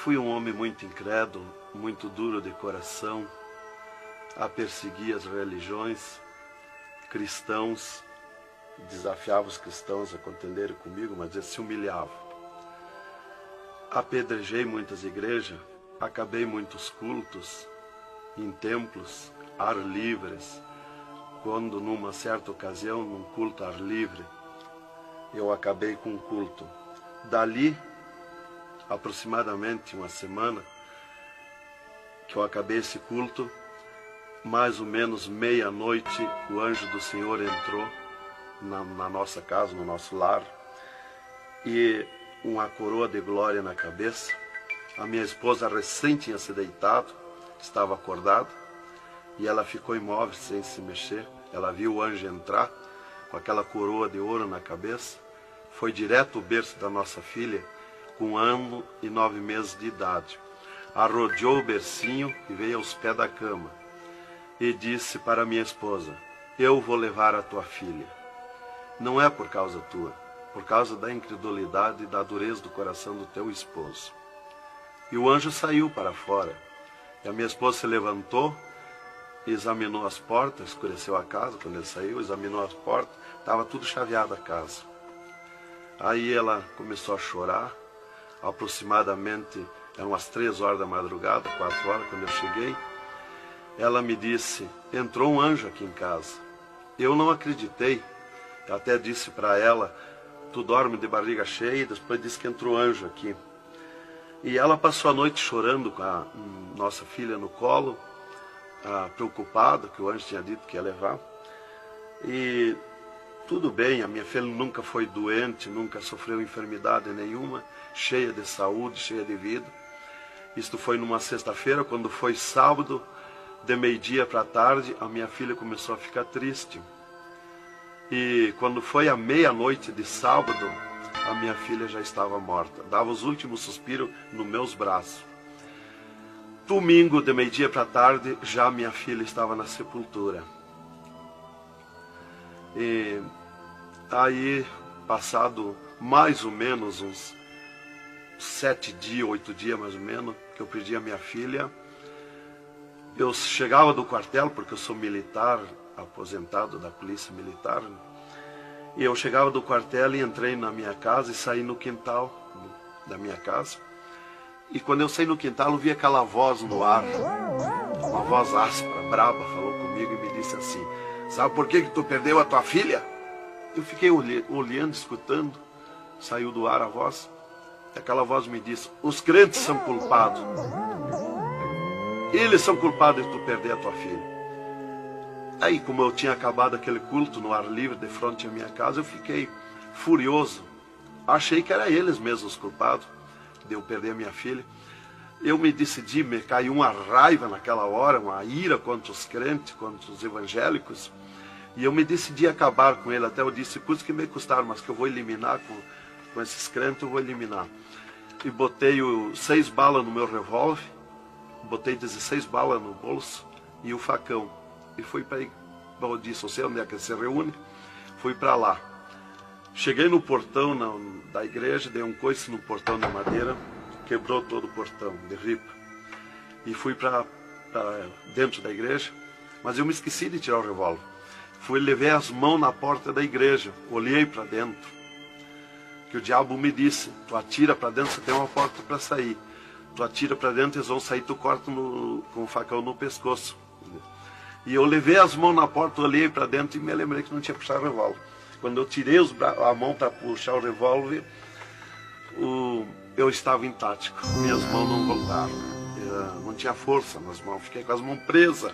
fui um homem muito incrédulo, muito duro de coração, a perseguir as religiões, cristãos, desafiava os cristãos a contenderem comigo, mas eles se humilhavam. Apedrejei muitas igrejas, acabei muitos cultos em templos, ar livres, quando numa certa ocasião, num culto ar livre, eu acabei com um culto. Dali, aproximadamente uma semana, que eu acabei esse culto, mais ou menos meia-noite, o anjo do Senhor entrou na nossa casa, no nosso lar, e uma coroa de glória na cabeça. A minha esposa recém tinha se deitado, estava acordada, e ela ficou imóvel, sem se mexer. Ela viu o anjo entrar, com aquela coroa de ouro na cabeça, foi direto ao berço da nossa filha, com 1 ano e 9 meses de idade. Arrodeou o bercinho e veio aos pés da cama, e disse para minha esposa: eu vou levar a tua filha. Não é por causa tua, por causa da incredulidade e da dureza do coração do teu esposo. E o anjo saiu para fora. E a minha esposa se levantou, examinou as portas, escureceu a casa quando ele saiu, examinou as portas, estava tudo chaveado a casa. Aí ela começou a chorar, aproximadamente, eram as 3 horas da madrugada, 4 horas, quando eu cheguei. Ela me disse: entrou um anjo aqui em casa. Eu não acreditei, eu até disse para ela: tu dorme de barriga cheia, e depois disse que entrou anjo aqui. E ela passou a noite chorando com a nossa filha no colo, preocupada, que o anjo tinha dito que ia levar. E tudo bem, a minha filha nunca foi doente, nunca sofreu enfermidade nenhuma, cheia de saúde, cheia de vida. Isto foi numa sexta-feira. Quando foi sábado, de meio-dia para tarde, a minha filha começou a ficar triste. E quando foi à meia-noite de sábado, a minha filha já estava morta. Dava os últimos suspiros nos meus braços. Domingo, de meio-dia para tarde, já minha filha estava na sepultura. E aí, passado mais ou menos uns 7 dias, 8 dias mais ou menos, que eu perdi a minha filha, eu chegava do quartel, porque eu sou militar, aposentado da polícia militar, e eu chegava do quartel e entrei na minha casa e saí no quintal da minha casa. E quando eu saí no quintal, eu vi aquela voz no ar, uma voz áspera, braba, falou comigo e me disse assim: sabe por que tu perdeu a tua filha? Eu fiquei olhando, escutando, saiu do ar a voz, e aquela voz me disse: os crentes são culpados. Eles são culpados de tu perder a tua filha. Aí, como eu tinha acabado aquele culto no ar livre, de frente à minha casa, eu fiquei furioso. Achei que eram eles mesmos os culpados de eu perder a minha filha. Eu me decidi, me caiu uma raiva naquela hora, uma ira contra os crentes, contra os evangélicos. E eu me decidi acabar com ele. Até eu disse: custa que me custar, mas que eu vou eliminar com esses crentes, eu vou eliminar. E botei 6 balas no meu revólver, botei 16 balas no bolso e o facão. E fui para aí, eu disse: eu sei onde é que se reúne. Fui para lá. Cheguei no portão da igreja, dei um coice no portão de madeira, quebrou todo o portão de ripa. E fui para dentro da igreja, mas eu me esqueci de tirar o revólver. Levei as mãos na porta da igreja, olhei para dentro. Que o diabo me disse: tu atira para dentro, você tem uma porta para sair. Tu atira para dentro, eles vão sair, tu corta com o facão no pescoço. E eu levei as mãos na porta, olhei para dentro e me lembrei que não tinha puxado o revólver. Quando eu tirei a mão para puxar o revólver, eu estava intático. Minhas mãos não voltaram. Eu não tinha força nas mãos. Fiquei com as mãos presas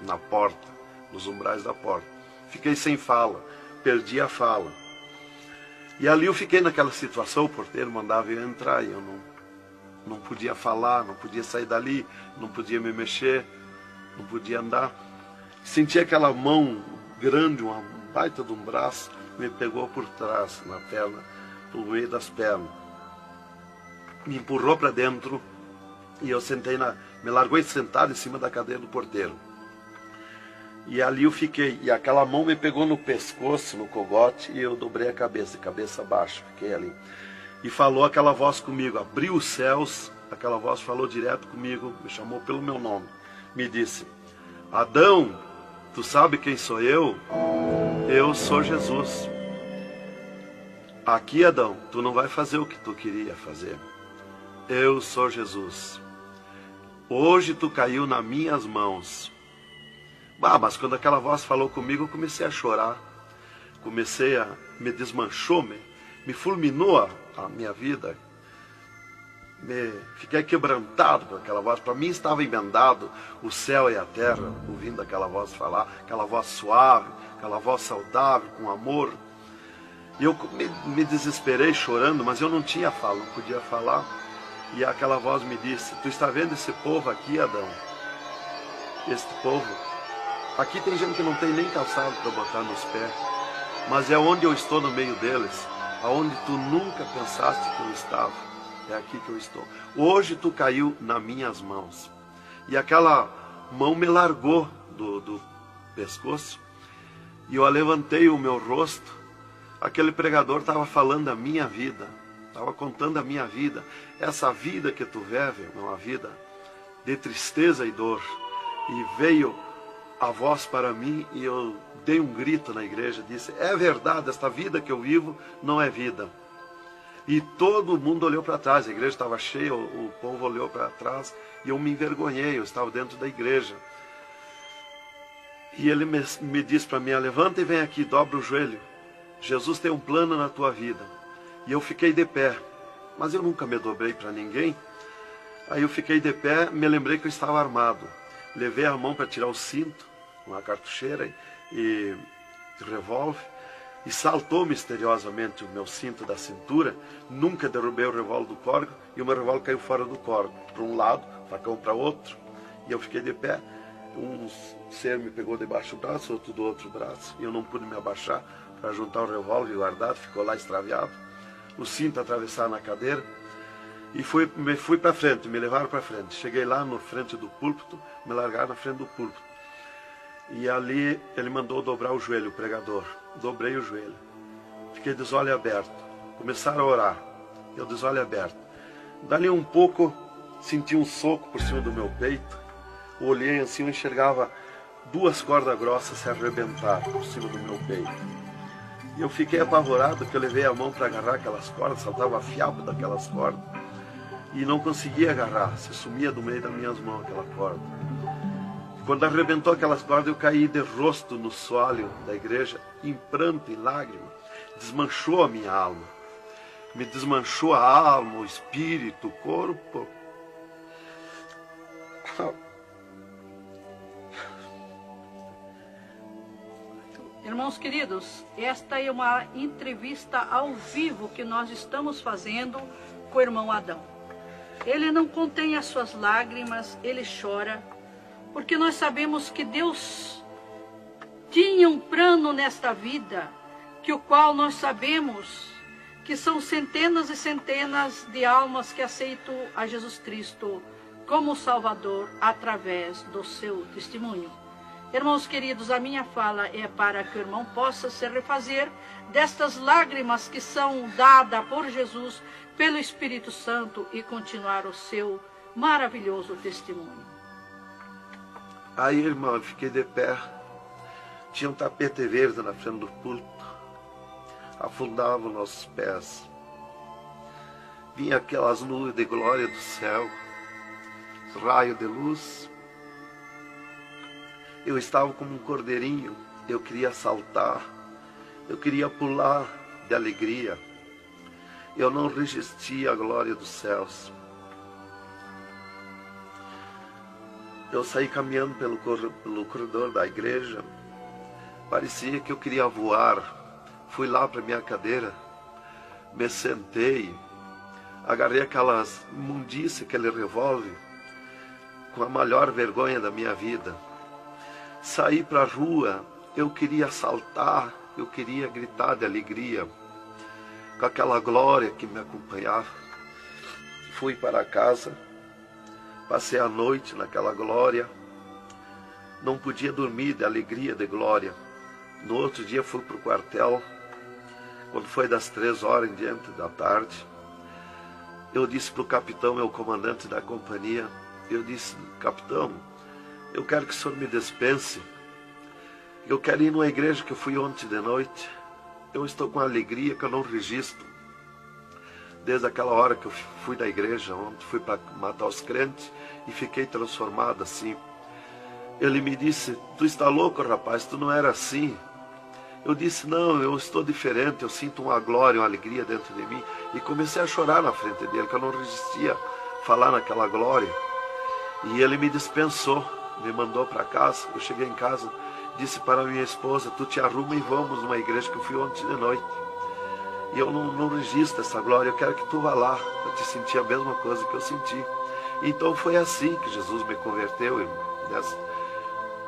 na porta, nos umbrais da porta. Fiquei sem fala. Perdi a fala. E ali eu fiquei naquela situação. O porteiro mandava eu entrar e eu não podia falar, não podia sair dali, não podia me mexer, não podia andar. Senti aquela mão grande, uma baita de um braço, me pegou por trás, na perna, pelo meio das pernas. Me empurrou para dentro e eu me largou sentado em cima da cadeira do porteiro. E ali eu fiquei, e aquela mão me pegou no pescoço, no cogote, e eu dobrei a cabeça, de cabeça baixa, fiquei ali. E falou aquela voz comigo: abriu os céus aquela voz falou direto comigo, me chamou pelo meu nome. Me disse: Adão, tu sabe quem sou eu? Eu sou Jesus. Aqui, Adão, tu não vai fazer o que tu queria fazer. Eu sou Jesus. Hoje tu caiu nas minhas mãos. Mas quando aquela voz falou comigo, eu comecei a chorar. Me desmanchou, me fulminou a minha vida. Fiquei quebrantado por aquela voz. Para mim estava emendado o céu e a terra, ouvindo aquela voz falar, aquela voz suave, aquela voz saudável, com amor. E eu me desesperei chorando, mas eu não tinha fala, não podia falar. E aquela voz me disse: tu está vendo esse povo aqui, Adão? Este povo, aqui tem gente que não tem nem calçado para botar nos pés, mas é onde eu estou no meio deles, aonde tu nunca pensaste que eu estava, é aqui que eu estou. Hoje tu caiu nas minhas mãos. E aquela mão me largou do pescoço, e eu levantei o meu rosto. Aquele pregador estava falando da minha vida, estava contando a minha vida. Essa vida que tu vive é uma vida de tristeza e dor. E veio a voz para mim e eu dei um grito na igreja, disse: é verdade, esta vida que eu vivo não é vida. E todo mundo olhou para trás, a igreja estava cheia, o povo olhou para trás e eu me envergonhei, eu estava dentro da igreja. E ele me disse para mim: levanta e vem aqui, dobra o joelho. Jesus tem um plano na tua vida. E eu fiquei de pé, mas eu nunca me dobrei para ninguém. Aí eu fiquei de pé, me lembrei que eu estava armado. Levei a mão para tirar o cinto, uma cartucheira e revólver, e saltou misteriosamente o meu cinto da cintura. Nunca derrubei o revólver do córrego, e o meu revólver caiu fora do córrego, para um lado, o facão para outro. E eu fiquei de pé. Um ser me pegou debaixo do braço, outro do outro braço, e eu não pude me abaixar para juntar o revólver e guardar, ficou lá extraviado. O cinto atravessar na cadeira. E fui para frente, me levaram para frente. Cheguei lá na frente do púlpito, me largaram na frente do púlpito. E ali ele mandou dobrar o joelho, o pregador. Dobrei o joelho. Fiquei de olho aberto. Começaram a orar. Eu de olho aberto. Dali um pouco, senti um soco por cima do meu peito. Olhei assim, eu enxergava 2 cordas grossas se arrebentar por cima do meu peito. E eu fiquei apavorado, que eu levei a mão para agarrar aquelas cordas, saltava fiapo daquelas cordas. E não conseguia agarrar, se sumia do meio das minhas mãos aquela corda. Quando arrebentou aquelas cordas, eu caí de rosto no soalho da igreja, em pranto, em lágrimas. Desmanchou a minha alma. Me desmanchou a alma, o espírito, o corpo. Irmãos queridos, esta é uma entrevista ao vivo que nós estamos fazendo com o irmão Adão. Ele não contém as suas lágrimas, ele chora, porque nós sabemos que Deus tinha um plano nesta vida, que o qual nós sabemos que são centenas e centenas de almas que aceitam a Jesus Cristo como Salvador através do seu testemunho. Irmãos queridos, a minha fala é para que o irmão possa se refazer destas lágrimas que são dadas por Jesus, pelo Espírito Santo, e continuar o seu maravilhoso testemunho. Aí, irmão, eu fiquei de pé. Tinha um tapete verde na frente do púlpito. Afundava os nossos pés. Vinha aquelas nuvens de glória do céu, raio de luz. Eu estava como um cordeirinho, eu queria saltar, eu queria pular de alegria. Eu não resistia à glória dos céus. Eu saí caminhando pelo corredor da igreja, parecia que eu queria voar. Fui lá para minha cadeira, me sentei, agarrei aquelas imundícias, aquele revólver, com a maior vergonha da minha vida. Saí para a rua, eu queria saltar, eu queria gritar de alegria, com aquela glória que me acompanhava. Fui para casa, passei a noite naquela glória, não podia dormir de alegria, de glória. No outro dia fui para o quartel, quando foi das 3 horas em diante da tarde. eu disse para o capitão, meu comandante da companhia, eu disse: capitão, eu quero que o senhor me dispense. Eu quero ir numa igreja que eu fui ontem de noite. Eu estou com alegria que eu não registro. Desde aquela hora que eu fui da igreja ontem, fui para matar os crentes e fiquei transformado assim. Ele me disse: tu está louco, rapaz, tu não era assim. Eu disse: não, eu estou diferente, eu sinto uma glória, uma alegria dentro de mim. E comecei a chorar na frente dele, que eu não resistia a falar naquela glória. E ele me dispensou, me mandou para casa. Eu cheguei em casa, disse para minha esposa: tu te arruma e vamos numa igreja que eu fui ontem de noite. E eu não registro essa glória, eu quero que tu vá lá, para te sentir a mesma coisa que eu senti. Então foi assim que Jesus me converteu, irmão.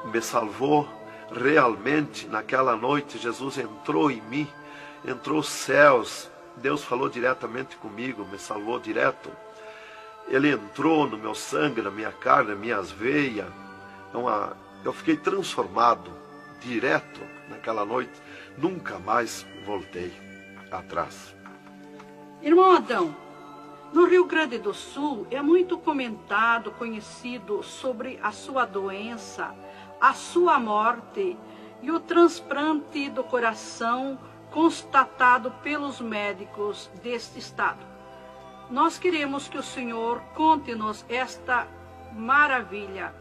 Me salvou realmente. Naquela noite Jesus entrou em mim, entrou os céus. Deus falou diretamente comigo, me salvou direto. Ele entrou no meu sangue, na minha carne, nas minhas veias. Eu fiquei transformado direto naquela noite. Nunca mais voltei atrás. Irmão Adão, no Rio Grande do Sul é muito comentado, conhecido sobre a sua doença, a sua morte e o transplante do coração constatado pelos médicos deste estado. Nós queremos que o Senhor conte-nos esta maravilha.